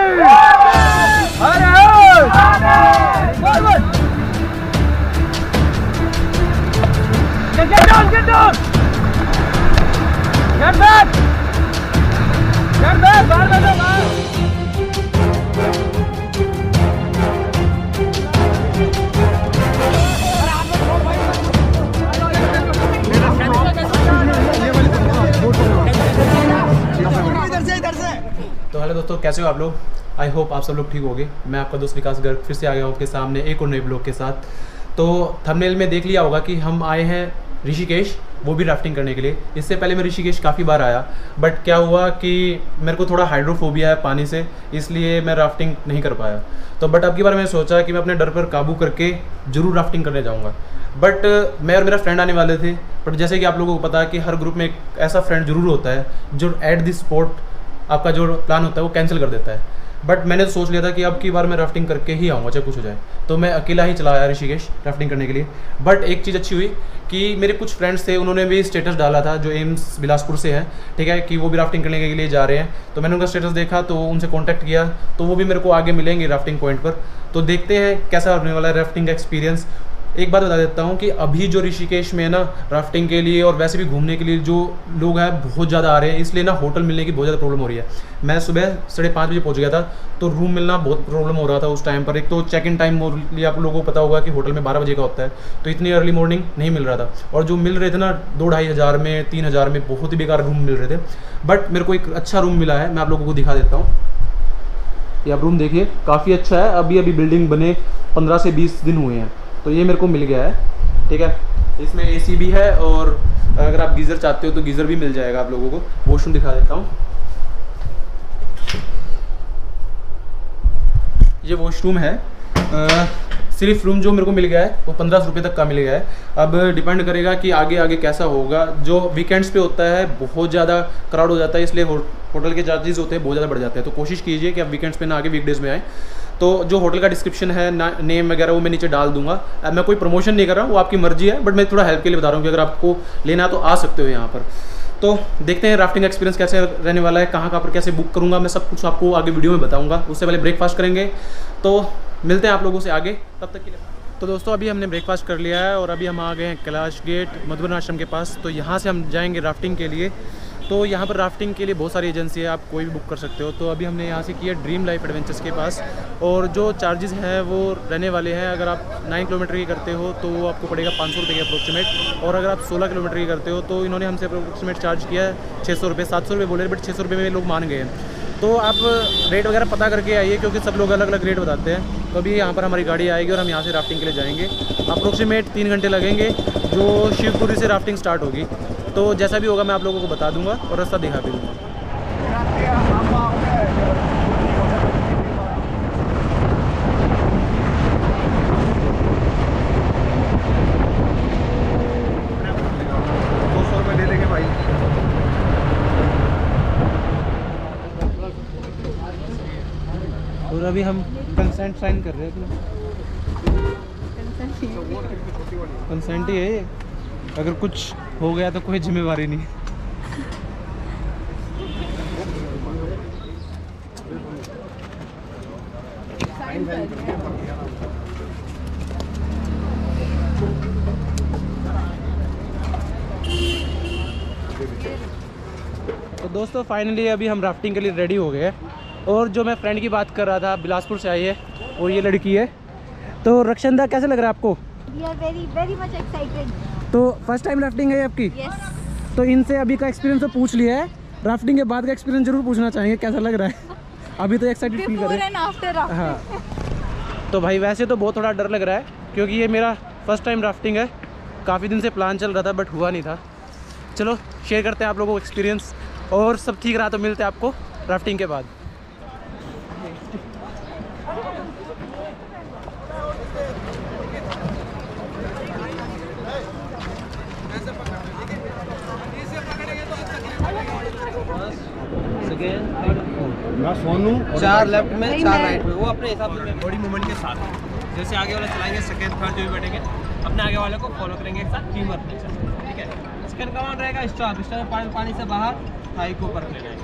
Get down! Get back! Get back! बाहर बैठो बाहर। तो हेलो दोस्तों, कैसे हो आप लोग? आई होप आप सब लोग ठीक होंगे। मैं आपका दोस्त विकास गर्ग फिर से आ गया हूँ आपके सामने एक और नए ब्लॉग के साथ। तो थंबनेल में देख लिया होगा कि हम आए हैं ऋषिकेश, वो भी राफ्टिंग करने के लिए। इससे पहले मैं ऋषिकेश काफ़ी बार आया, बट क्या हुआ कि मेरे को थोड़ा हाइड्रोफोबिया है पानी से, इसलिए मैं राफ्टिंग नहीं कर पाया। तो बट अब की बार मैंने सोचा कि मैं अपने डर पर काबू करके ज़रूर राफ्टिंग करने जाऊँगा। बट मैं और मेरा फ्रेंड आने वाले थे, बट जैसे कि आप लोगों को पता है कि हर ग्रुप में एक ऐसा फ्रेंड ज़रूर होता है जो एट द स्पॉट आपका जो प्लान होता है वो कैंसिल कर देता है। बट मैंने तो सोच लिया था कि अब की बार मैं राफ्टिंग करके ही आऊँगा चाहे कुछ हो जाए। तो मैं अकेला ही चला आया ऋषिकेश राफ्टिंग करने के लिए। बट एक चीज़ अच्छी हुई कि मेरे कुछ फ्रेंड्स थे, उन्होंने भी स्टेटस डाला था जो एम्स बिलासपुर से है, ठीक है, कि वो भी राफ्टिंग करने के लिए जा रहे हैं। तो मैंने उनका स्टेटस देखा तो उनसे कॉन्टैक्ट किया, तो वो भी मेरे को आगे मिलेंगे राफ्टिंग पॉइंट पर। तो देखते हैं कैसा होने वाला है राफ्टिंग का एक्सपीरियंस। एक बात बता देता हूँ कि अभी जो ऋषिकेश में ना राफ्टिंग के लिए और वैसे भी घूमने के लिए जो लोग हैं बहुत ज़्यादा आ रहे हैं, इसलिए ना होटल मिलने की बहुत ज़्यादा प्रॉब्लम हो रही है। मैं सुबह 5:30 बजे पहुँच गया था, तो रूम मिलना बहुत प्रॉब्लम हो रहा था उस टाइम पर। एक तो चेक इन टाइम आप लोगों को पता होगा कि होटल में 12 बजे का होता है, तो इतनी अर्ली मॉर्निंग नहीं मिल रहा था। और जो मिल रहे थे ना 2-2.5 हज़ार में, 3 हज़ार में, बहुत ही बेकार रूम मिल रहे थे। बट मेरे को एक अच्छा रूम मिला है, मैं आप लोगों को दिखा देता हूँ। ये आप रूम देखिए, काफ़ी अच्छा है। अभी बिल्डिंग बने 15 से 20 दिन हुए हैं, तो ये मेरे को मिल गया है, ठीक है। इसमें एसी भी है, और अगर आप गीज़र चाहते हो तो गीज़र भी मिल जाएगा आप लोगों को। वॉशरूम दिखा देता हूँ, ये वॉशरूम है। सिर्फ रूम जो मेरे को मिल गया है वो 1500 रुपये तक का मिल गया है। अब डिपेंड करेगा कि आगे आगे कैसा होगा। जो वीकेंड्स पे होता है बहुत ज़्यादा क्राउड हो जाता है, इसलिए होटल के चार्जेस होते हैं बहुत ज़्यादा बढ़ जाते हैं। तो कोशिश कीजिए कि आप वीकेंड्स पे ना आगे वीकडेज़ में आए। तो जो होटल का डिस्क्रिप्शन है नेम वगैरह वो मैं नीचे डाल दूंगा। अब मैं कोई प्रमोशन नहीं कर रहा हूँ, वो आपकी मर्जी है, बट मैं थोड़ा हेल्प के लिए बता रहा हूँ कि अगर आपको लेना है तो आ सकते हो यहाँ पर। तो देखते हैं राफ्टिंग एक्सपीरियंस कैसे रहने वाला है, कहाँ पर कैसे बुक करूँगा, मैं सब कुछ आपको आगे वीडियो में बताऊँगा। उससे पहले ब्रेकफास्ट करेंगे, तो मिलते हैं आप लोगों से आगे, तब तक के लिए। तो दोस्तों अभी हमने ब्रेकफास्ट कर लिया है और अभी हम आ गए हैं कैलाश गेट मधुबन आश्रम के पास। तो यहाँ से हम जाएंगे राफ्टिंग के लिए। तो यहाँ पर राफ्टिंग के लिए बहुत सारी एजेंसी है, आप कोई भी बुक कर सकते हो। तो अभी हमने यहाँ से किया ड्रीम लाइफ एडवेंचर्स के पास, और जो चार्जेस हैं वो रहने वाले हैं। अगर आप 9 किलोमीटर की करते हो तो वो आपको पड़ेगा 500 रुपये के अप्रोक्सीमेट, और अगर आप 16 किलोमीटर की करते हो तो इन्होंने हमसे अप्रोक्सीमेट चार्ज किया है 600 रुपये। 700 रुपये बोले, बट 600 रुपये में लोग मान गए हैं। तो आप रेट वगैरह पता करके आइए, क्योंकि सब लोग अलग अलग रेट बताते हैं। तो अभी यहाँ पर हमारी गाड़ी आएगी और हम यहाँ से राफ्टिंग के लिए जाएंगे। अप्रोक्सीमेट 3 घंटे लगेंगे, जो शिवपुरी से राफ्टिंग स्टार्ट होगी। तो जैसा भी होगा मैं आप लोगों को बता दूंगा और रास्ता दिखा भी दूंगा। और अभी हम कंसेंट साइन कर रहे हैं। कंसेंट ही है ये, अगर कुछ हो गया तो कोई जिम्मेवारी नहीं। तो दोस्तों फाइनली अभी हम राफ्टिंग के लिए रेडी हो गए। और जो मैं फ्रेंड की बात कर रहा था, बिलासपुर से आई है, और ये लड़की है। तो रक्षंदा कैसा लग रहा है आपको? We are very much excited. तो फर्स्ट टाइम राफ्टिंग है आपकी? Yes. तो इनसे अभी का एक्सपीरियंस तो पूछ लिया है, राफ्टिंग के बाद का एक्सपीरियंस जरूर पूछना चाहेंगे कैसा लग रहा है। अभी तो एक्साइटेड फील कर रहे हैं। Before and after rafting. हाँ, तो भाई वैसे तो बहुत थोड़ा डर लग रहा है, क्योंकि ये मेरा फर्स्ट टाइम राफ्टिंग है। काफ़ी दिन से प्लान चल रहा था बट हुआ नहीं था। चलो शेयर करते हैं आप लोगों को एक्सपीरियंस, और सब ठीक रहा तो मिलते हैं आपको राफ्टिंग के बाद। सोनू 4 लेफ्ट में 4 राइट में, वो अपने हिसाब से बॉडी मूवमेंट के साथ। जैसे आगे वाला चलाएंगे, सेकंड थर्ड जो भी बैठेंगे अपने आगे वाले को फॉलो करेंगे एक साथ, टीम वर्क में, ठीक है। सेकंड कमांड रहेगा स्टॉप में पानी से बाहर, थाई को ऊपर लेना है।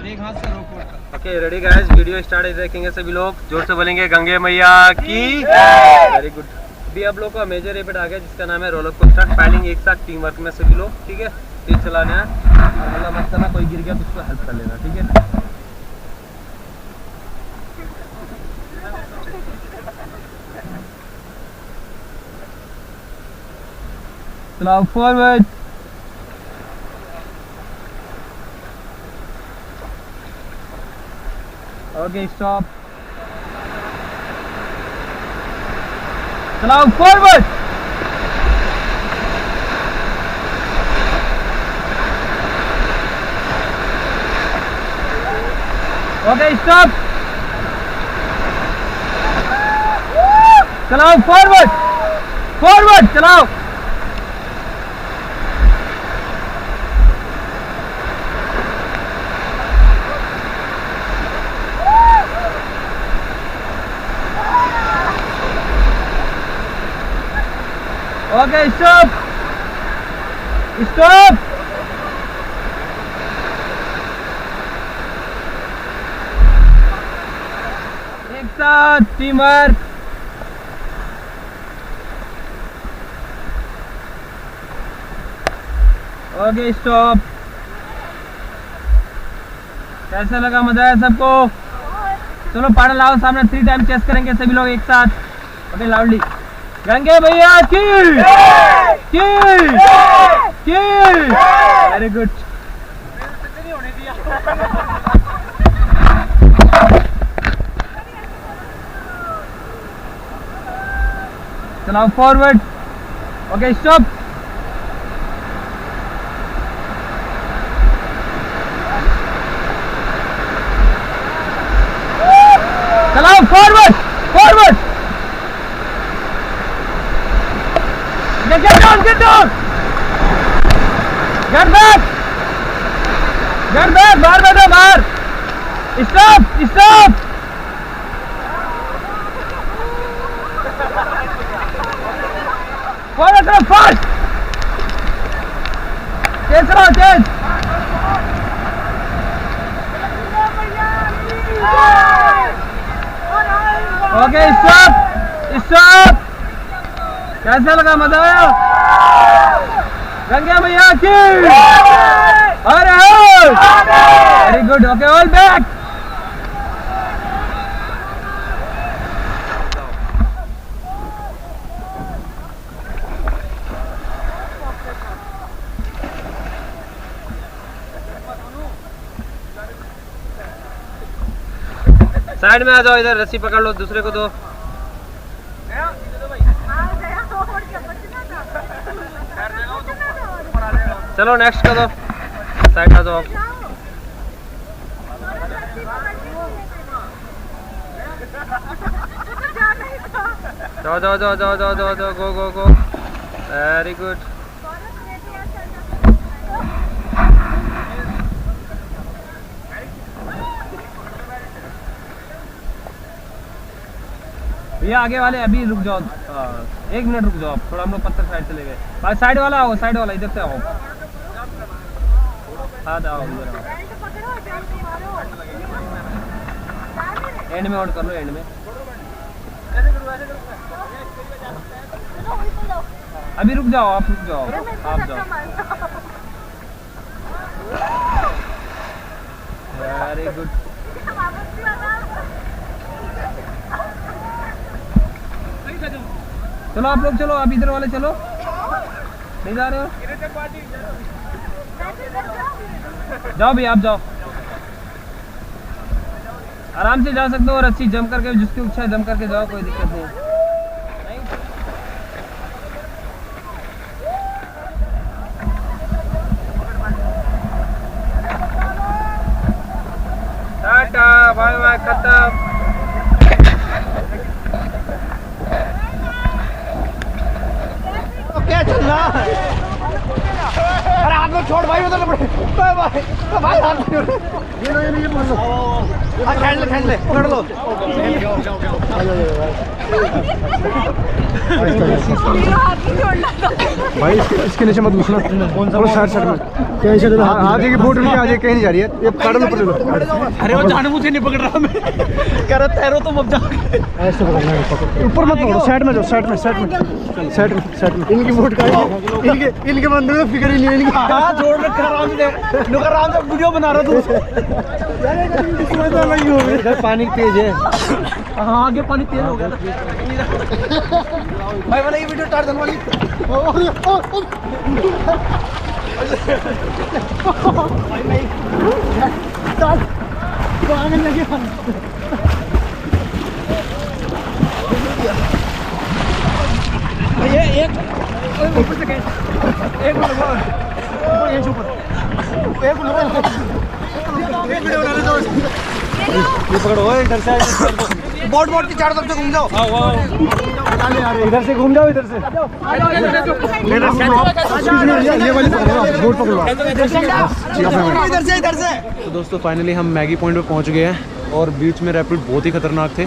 और एक हाथ से रोप पकड़। Okay ready guys, video start देखेंगे सभी लोग, जोर से बोलेंगे गंगे मैया की। Very good. अभी आप लोग का मेजर इवेंट आ गया जिसका नाम है रोलर कोस्टर। पैलिंग एक साथ टीम वर्क में सभी लोग, ठीक है। तेज चलाना है और हल्ला मत करना, कोई गिर गया तो उसको हेल्प कर लेना, ठीक है। चलाओ फॉरवर्ड। Okay stop. चलाओ फॉरवर्ड। Okay stop. चलाओ फॉरवर्ड, फॉरवर्ड चलाओ। Okay stop, stop. एक साथ टीम वर्क। Okay stop. कैसा लगा, मजा आया सबको? चलो पाड़ा लाओ सामने, 3 टाइम चेस करेंगे सभी लोग एक साथ। ओके लाउडली, गंगे भैया की वेरी गुड। चलाओ फॉरवर्ड। Okay stop. चलाओ forward, forward. Get down, get down. Get back. Get back. बाहर बैठो, बाहर। Stop, stop. Forward करो, fast. तेज चलो, तेज। Okay, stop, stop. कैसा लगा, मजा आया? गंगा मैया की अरे very good. Okay all back. Side में आ जाओ, इधर रस्सी पकड़ लो, दूसरे को दो। चलो नेक्स्ट कर दो, साइड आ जाओ। जाओ जाओ जाओ जाओ जाओ जाओ जाओ, गो गो गो। Very good. भैया आगे वाले अभी रुक जाओ, 1 मिनट रुक जाओ, थोड़ा हम लोग पत्थर साइड चले गए। साइड वाला आओ, साइड वाला इधर से आओ। हाँ आओ, इधर आओ। एंड में आउट कर लो, एंड में। अभी रुक जाओ, आप रुक जाओ, आप जाओ। Very good. चलो आप लोग चलो, आप इधर वाले चलो। नहीं जा रहे हो? जाओ भैया, आप जाओ। आराम से जा सकते हो, रस्सी जम करके, जिसकी इच्छा है जम करके जाओ, कोई दिक्कत नहीं है। टाटा बाय बाय, खत्म। क्या चल रहा है? छोड़ भाई उधर भाई भाई ये मान लो खेल ले पकड़ लो भाई इसके नीचे मत घुसना थोड़ा साइड में आ जाएगी बोट में आ जाए कहीं नहीं जा रही है ये पकड़ लो अरे वो जानबूझ के नहीं पकड़ रहा मैं कह रहा तैरो तुम अब जाओ ऐसे पकड़ना है ऊपर मत पकड़ो साइड में जाओ साइड में इनकी बोट का इनके मन में फिक्र ही नहीं है इनकी हां छोड़ रखा आराम से वीडियो बना रहा तू इधर पानी तेज है हां आगे पानी तेज हो गया भाई वाला ये वीडियो टार वाली ये पकड़ो इधर से बोट की चारों तरफ से घूम जाओ इधर से घूम जाओ इधर से ये वाली बोट पकड़ो इधर से। तो दोस्तों फाइनली हम मैगी पॉइंट पे पहुंच गए हैं और बीच में रैपिड बहुत ही खतरनाक थे।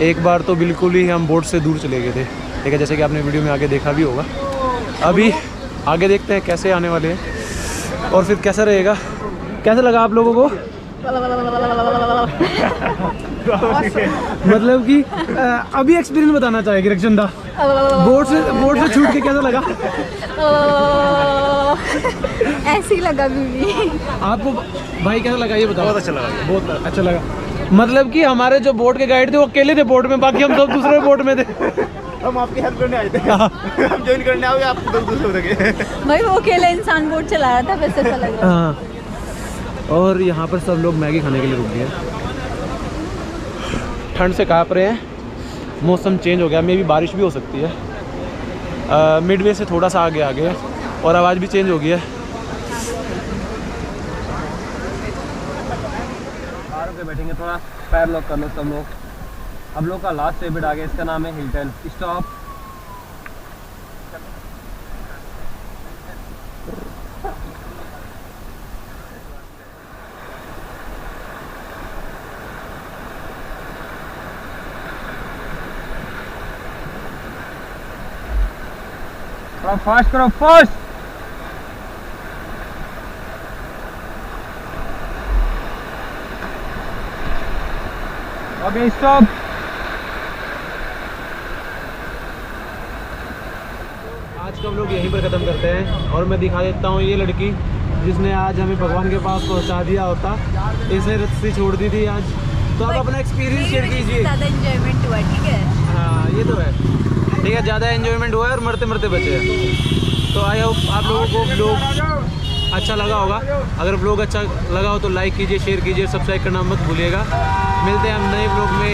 एक बार तो बिल्कुल ही हम बोट से दूर चले गए थे, ठीक है, जैसे कि आपने वीडियो में आगे देखा भी होगा। अभी आगे देखते हैं कैसे आने वाले हैं और फिर कैसा रहेगा। कैसा लगा आप लोगों को? मतलब कि अभी एक्सपीरियंस बताना चाहेगी रक्षंदा बोट से छूट के कैसा लगा? ऐसे ही लगा बीवी। आपको भाई कैसा लगा ये बताओ? बहुत अच्छा लगा, बहुत अच्छा लगा। मतलब कि हमारे जो बोट के गाइड थे वो अकेले थे बोट में, बाकी हम सब दूसरे बोट में थे। हम आपकी हेल्प करने आए थे हम ज्वाइन करने आओगे आप दूसरे थे भाई वो अकेले इंसान बोट चला रहा था, वैसे ऐसा लग रहा हाँ, और यहाँ पर सब लोग मैगी खाने के लिए रुक गए। ठंड से काँप रहे हैं, मौसम चेंज हो गया, मे भी बारिश भी हो सकती है। मिडवे से थोड़ा सा आगे आ गए और आवाज़ भी चेंज हो गई है। कार पे बैठेंगे, थोड़ा पैर लॉक कर लो सब लोग। हम लोग का लास्ट रेपिड आ गया, इसका नाम है हिल्टन स्टॉप। थोड़ा फास्ट करो, फास्ट। Okay stop. आज का हम लोग यहीं पर ख़त्म करते हैं और मैं दिखा देता हूँ ये लड़की जिसने आज हमें भगवान के पास पहुँचा दिया होता, इसने रस्सी छोड़ दी थी आज। तो आप अपना एक्सपीरियंस शेयर कीजिए। ज़्यादा एंजॉयमेंट हुआ, ठीक है। हाँ ये तो है, ठीक है, ज़्यादा एंजॉयमेंट हुआ है और मरते मरते बचे हैं। तो आई होप आप लोगों को ब्लॉग अच्छा लगा होगा। अगर ब्लॉग अच्छा लगा हो तो लाइक कीजिए, शेयर कीजिए, सब्सक्राइब करना मत भूलिएगा। मिलते हैं हम नए ब्लॉग में।